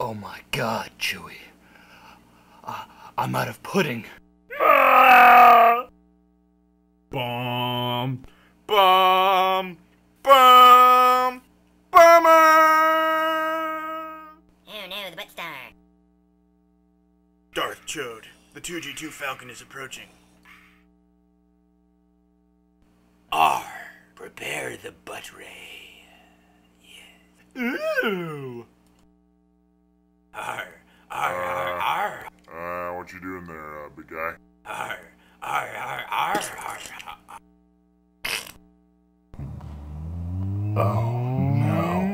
Oh my God, Chewie. I'm out of pudding. Bomb. Bomb. Bomb. Bomber! Oh no, the butt star. Darth Chode, the 2G2 Falcon is approaching. R, prepare the butt ray. Yes. Ooh. R. What you doing there, big guy? R. Oh, no.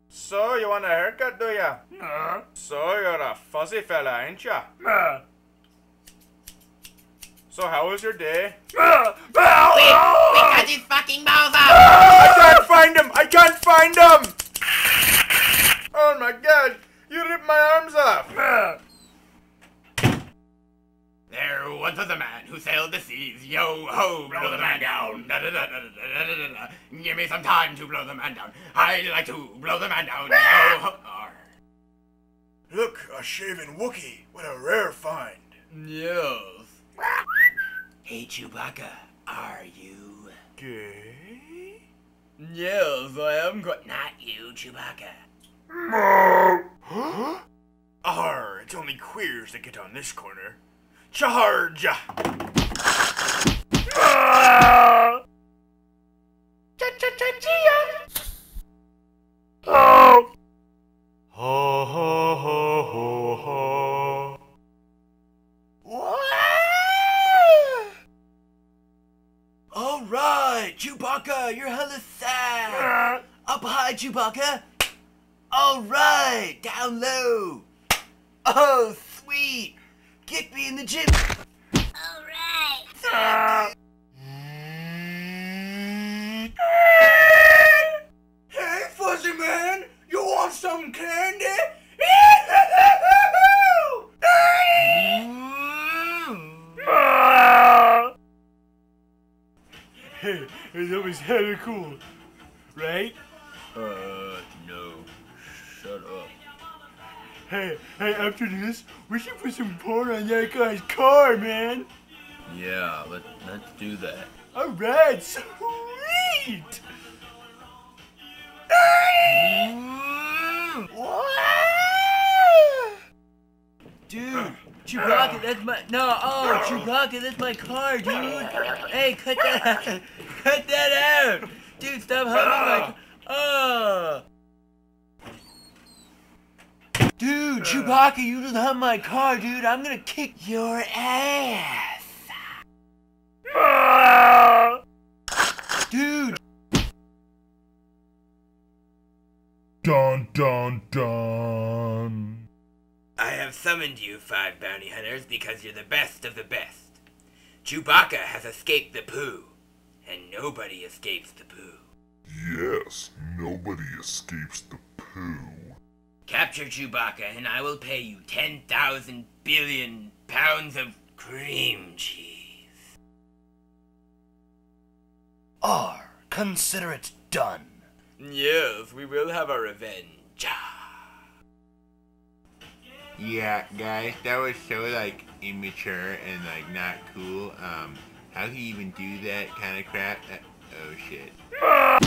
So, you want a haircut, do ya? No. So, you're a fuzzy fella, ain't ya? No. So, how was your day? We got his fucking mouth up! I can't find him! I can't find him! Oh my God! You ripped my arms off! There once was a man who sailed the seas. Yo ho, blow the man down. Give me some time to blow the man down. I'd like to blow the man down. Yo ho. Look, a shaven Wookiee. What a rare find. Yes. Hey Chewbacca, are you Gay? Yes, I am good. Not you, Chewbacca. Huh? Arr, it's only queers that get on this corner. Charge! Oh! Ho ho ho ho ho. Alright, Chewbacca, you're hella sad. Up high, Chewbacca. Alright, down low. Oh, sweet. Kick me in the gym. Alright. Hey, fuzzy man! You want some candy? Hey, that was hella cool, right? No. Shut up. Hey, after this, we should put some porn on that guy's car, man. Yeah, let's do that. Alright, sweet! Dude, Chewbacca, that's my... No, oh, Chewbacca, that's my car, dude. Hey, cut that out. Cut that out. Dude, stop hugging my... Oh. Dude, Chewbacca, you just hugged my car, dude. I'm gonna kick your ass. Dude. Dun dun dun. I have summoned you, 5 bounty hunters, because you're the best of the best. Chewbacca has escaped the poo, and nobody escapes the poo. Yes, nobody escapes the poo. Capture Chewbacca, and I will pay you 10,000 billion pounds of cream cheese. R, consider it done. Yes, we will have our revenge. Yeah, guys, that was so, like, immature and, like, not cool. How can you even do that kind of crap? Oh shit.